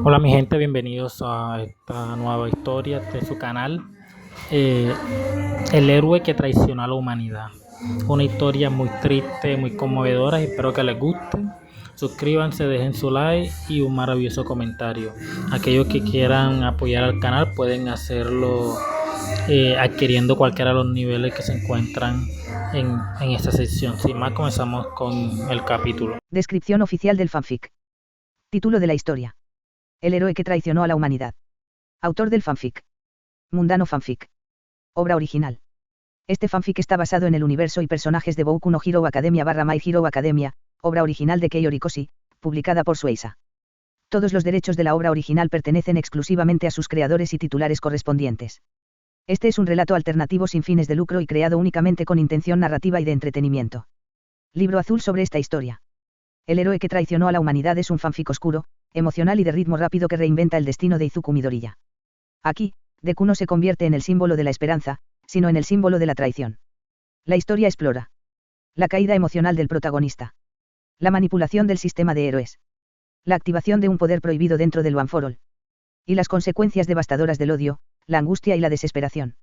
Hola mi gente, bienvenidos a esta nueva historia de su canal. Eh, el héroe que traicionó a la humanidad. Una historia muy triste, muy conmovedora y espero que les guste. Suscríbanse, dejen su like y un maravilloso comentario. Aquellos que quieran apoyar al canal pueden hacerlo adquiriendo cualquiera de los niveles que se encuentran en esta sección. Sin más, comenzamos con el capítulo. Descripción oficial del fanfic. Título de la historia. El héroe que traicionó a la humanidad. Autor del fanfic. Mundano fanfic. Obra original. Este fanfic está basado en el universo y personajes de Boku no Hero Academia / My Hero Academia, obra original de Kei Horikoshi, publicada por Shueisha. Todos los derechos de la obra original pertenecen exclusivamente a sus creadores y titulares correspondientes. Este es un relato alternativo sin fines de lucro y creado únicamente con intención narrativa y de entretenimiento. Libro azul sobre esta historia. El héroe que traicionó a la humanidad es un fanfic oscuro, emocional y de ritmo rápido que reinventa el destino de Izuku Midoriya. Aquí, Deku no se convierte en el símbolo de la esperanza, sino en el símbolo de la traición. La historia explora la caída emocional del protagonista, la manipulación del sistema de héroes, la activación de un poder prohibido dentro del One for All, y las consecuencias devastadoras del odio, la angustia y la desesperación.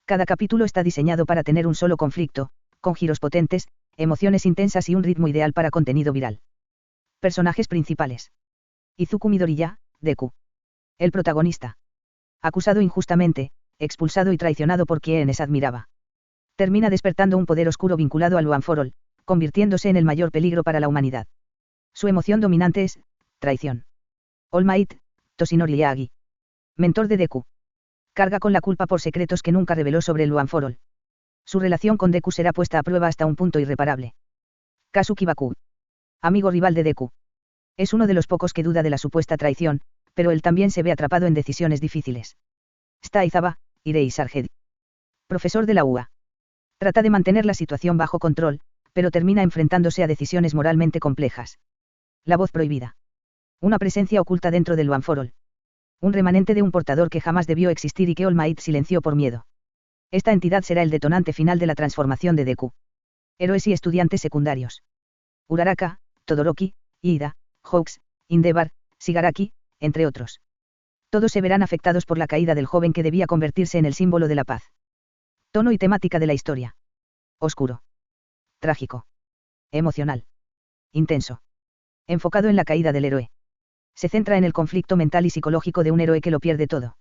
Cada capítulo está diseñado para tener un solo conflicto, con giros potentes, emociones intensas y un ritmo ideal para contenido viral. Personajes principales. Izuku Midoriya, Deku. El protagonista. Acusado injustamente, expulsado y traicionado por quienes admiraba. Termina despertando un poder oscuro vinculado al One for All, convirtiéndose en el mayor peligro para la humanidad. Su emoción dominante es traición. All Might, Toshinori Yagi. Mentor de Deku. Carga con la culpa por secretos que nunca reveló sobre el One for All. Su relación con Deku será puesta a prueba hasta un punto irreparable. Kazuki Baku. Amigo rival de Deku. Es uno de los pocos que duda de la supuesta traición, pero él también se ve atrapado en decisiones difíciles. Aizawa, Irei Sargedi. Profesor de la UA. Trata de mantener la situación bajo control, pero termina enfrentándose a decisiones moralmente complejas. La voz prohibida. Una presencia oculta dentro del One for All. Un remanente de un portador que jamás debió existir y que All Might silenció por miedo. Esta entidad será el detonante final de la transformación de Deku. Héroes y estudiantes secundarios. Uraraka, Todoroki, Iida, Hawks, Endeavor, Shigaraki, entre otros. Todos se verán afectados por la caída del joven que debía convertirse en el símbolo de la paz. Tono y temática de la historia. Oscuro. Trágico. Emocional. Intenso. Enfocado en la caída del héroe. Se centra en el conflicto mental y psicológico de un héroe que lo pierde todo.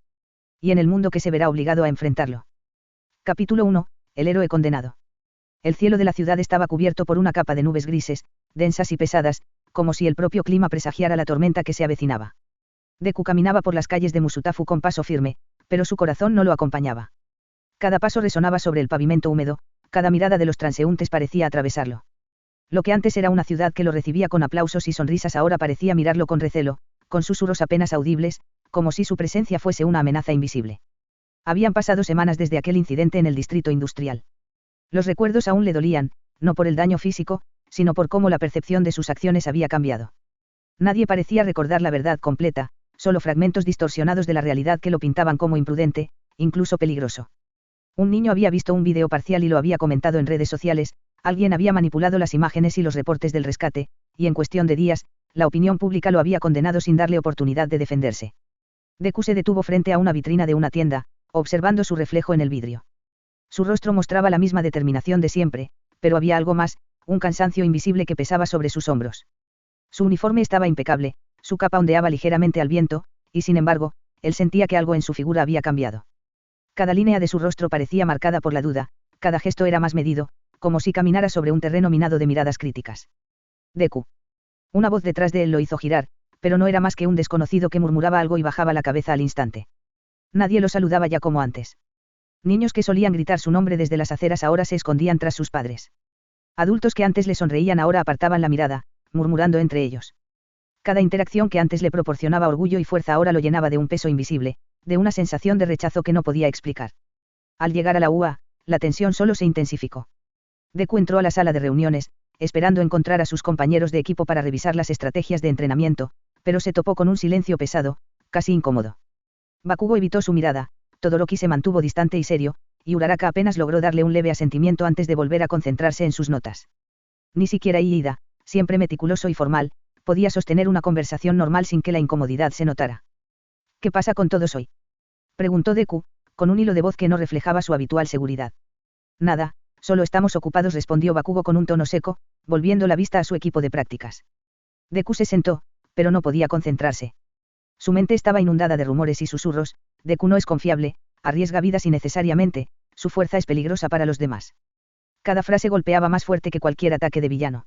Y en el mundo que se verá obligado a enfrentarlo. Capítulo 1. El héroe condenado. El cielo de la ciudad estaba cubierto por una capa de nubes grises, densas y pesadas, como si el propio clima presagiara la tormenta que se avecinaba. Deku caminaba por las calles de Musutafu con paso firme, pero su corazón no lo acompañaba. Cada paso resonaba sobre el pavimento húmedo, cada mirada de los transeúntes parecía atravesarlo. Lo que antes era una ciudad que lo recibía con aplausos y sonrisas ahora parecía mirarlo con recelo, con susurros apenas audibles, como si su presencia fuese una amenaza invisible. Habían pasado semanas desde aquel incidente en el distrito industrial. Los recuerdos aún le dolían, no por el daño físico, sino por cómo la percepción de sus acciones había cambiado. Nadie parecía recordar la verdad completa, solo fragmentos distorsionados de la realidad que lo pintaban como imprudente, incluso peligroso. Un niño había visto un video parcial y lo había comentado en redes sociales, alguien había manipulado las imágenes y los reportes del rescate, y en cuestión de días, la opinión pública lo había condenado sin darle oportunidad de defenderse. Deku se detuvo frente a una vitrina de una tienda, observando su reflejo en el vidrio. Su rostro mostraba la misma determinación de siempre, pero había algo más, un cansancio invisible que pesaba sobre sus hombros. Su uniforme estaba impecable, su capa ondeaba ligeramente al viento, y sin embargo, él sentía que algo en su figura había cambiado. Cada línea de su rostro parecía marcada por la duda, cada gesto era más medido, como si caminara sobre un terreno minado de miradas críticas. Deku. Una voz detrás de él lo hizo girar, pero no era más que un desconocido que murmuraba algo y bajaba la cabeza al instante. Nadie lo saludaba ya como antes. Niños que solían gritar su nombre desde las aceras ahora se escondían tras sus padres. Adultos que antes le sonreían ahora apartaban la mirada, murmurando entre ellos. Cada interacción que antes le proporcionaba orgullo y fuerza ahora lo llenaba de un peso invisible, de una sensación de rechazo que no podía explicar. Al llegar a la UA, la tensión solo se intensificó. Deku entró a la sala de reuniones, esperando encontrar a sus compañeros de equipo para revisar las estrategias de entrenamiento, pero se topó con un silencio pesado, casi incómodo. Bakugo evitó su mirada, Todoroki se mantuvo distante y serio, y Uraraka apenas logró darle un leve asentimiento antes de volver a concentrarse en sus notas. Ni siquiera Iida, siempre meticuloso y formal, podía sostener una conversación normal sin que la incomodidad se notara. ¿Qué pasa con todos hoy?, preguntó Deku, con un hilo de voz que no reflejaba su habitual seguridad. Nada, solo estamos ocupados, respondió Bakugo con un tono seco, volviendo la vista a su equipo de prácticas. Deku se sentó, pero no podía concentrarse. Su mente estaba inundada de rumores y susurros. Deku no es confiable, arriesga vidas innecesariamente, su fuerza es peligrosa para los demás. Cada frase golpeaba más fuerte que cualquier ataque de villano.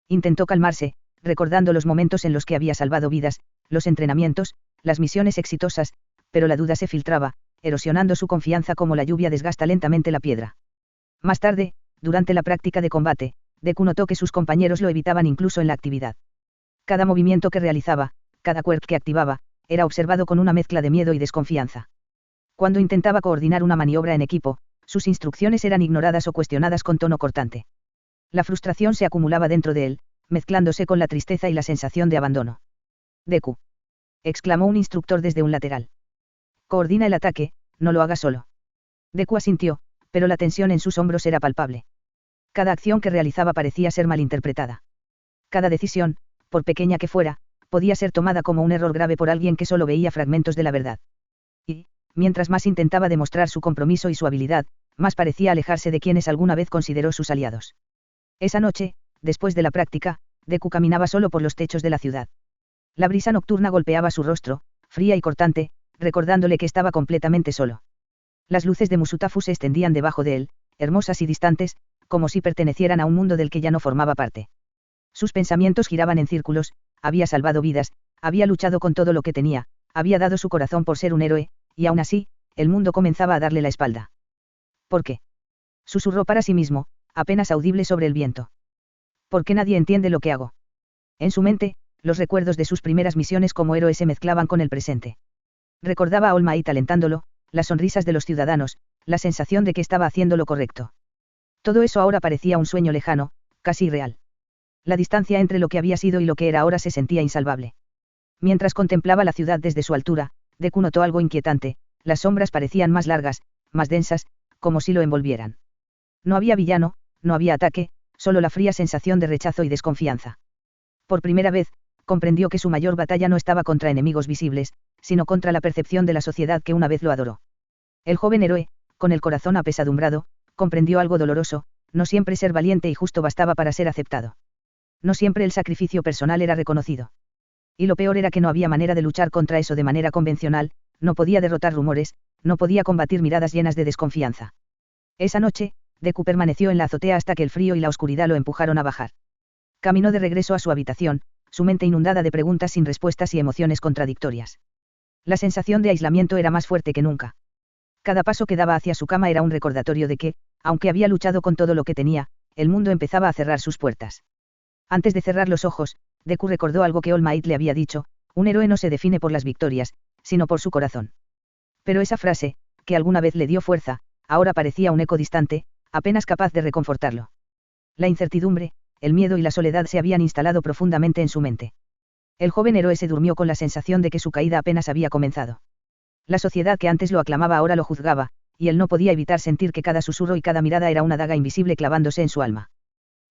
Intentó calmarse, recordando los momentos en los que había salvado vidas, los entrenamientos, las misiones exitosas, pero la duda se filtraba, erosionando su confianza como la lluvia desgasta lentamente la piedra. Más tarde, durante la práctica de combate, Deku notó que sus compañeros lo evitaban incluso en la actividad. Cada movimiento que realizaba, cada quirk que activaba, era observado con una mezcla de miedo y desconfianza. Cuando intentaba coordinar una maniobra en equipo, sus instrucciones eran ignoradas o cuestionadas con tono cortante. La frustración se acumulaba dentro de él, mezclándose con la tristeza y la sensación de abandono. Deku, exclamó un instructor desde un lateral. Coordina el ataque, no lo haga solo. Deku asintió, pero la tensión en sus hombros era palpable. Cada acción que realizaba parecía ser malinterpretada. Cada decisión, por pequeña que fuera, podía ser tomada como un error grave por alguien que solo veía fragmentos de la verdad. Y, mientras más intentaba demostrar su compromiso y su habilidad, más parecía alejarse de quienes alguna vez consideró sus aliados. Esa noche, después de la práctica, Deku caminaba solo por los techos de la ciudad. La brisa nocturna golpeaba su rostro, fría y cortante, recordándole que estaba completamente solo. Las luces de Musutafu se extendían debajo de él, hermosas y distantes, como si pertenecieran a un mundo del que ya no formaba parte. Sus pensamientos giraban en círculos. Había salvado vidas, había luchado con todo lo que tenía, había dado su corazón por ser un héroe, y aún así, el mundo comenzaba a darle la espalda. ¿Por qué?, susurró para sí mismo, apenas audible sobre el viento. ¿Por qué nadie entiende lo que hago? En su mente, los recuerdos de sus primeras misiones como héroe se mezclaban con el presente. Recordaba a All Might alentándolo, las sonrisas de los ciudadanos, la sensación de que estaba haciendo lo correcto. Todo eso ahora parecía un sueño lejano, casi irreal. La distancia entre lo que había sido y lo que era ahora se sentía insalvable. Mientras contemplaba la ciudad desde su altura, Deku notó algo inquietante. Las sombras parecían más largas, más densas, como si lo envolvieran. No había villano, no había ataque, solo la fría sensación de rechazo y desconfianza. Por primera vez, comprendió que su mayor batalla no estaba contra enemigos visibles, sino contra la percepción de la sociedad que una vez lo adoró. El joven héroe, con el corazón apesadumbrado, comprendió algo doloroso. No siempre ser valiente y justo bastaba para ser aceptado. No siempre el sacrificio personal era reconocido. Y lo peor era que no había manera de luchar contra eso de manera convencional. No podía derrotar rumores, no podía combatir miradas llenas de desconfianza. Esa noche, Deku permaneció en la azotea hasta que el frío y la oscuridad lo empujaron a bajar. Caminó de regreso a su habitación, su mente inundada de preguntas sin respuestas y emociones contradictorias. La sensación de aislamiento era más fuerte que nunca. Cada paso que daba hacia su cama era un recordatorio de que, aunque había luchado con todo lo que tenía, el mundo empezaba a cerrar sus puertas. Antes de cerrar los ojos, Deku recordó algo que All Might le había dicho: un héroe no se define por las victorias, sino por su corazón. Pero esa frase, que alguna vez le dio fuerza, ahora parecía un eco distante, apenas capaz de reconfortarlo. La incertidumbre, el miedo y la soledad se habían instalado profundamente en su mente. El joven héroe se durmió con la sensación de que su caída apenas había comenzado. La sociedad que antes lo aclamaba ahora lo juzgaba, y él no podía evitar sentir que cada susurro y cada mirada era una daga invisible clavándose en su alma.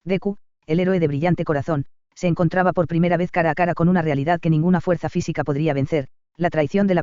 Deku, el héroe de brillante corazón, se encontraba por primera vez cara a cara con una realidad que ninguna fuerza física podría vencer: la traición de la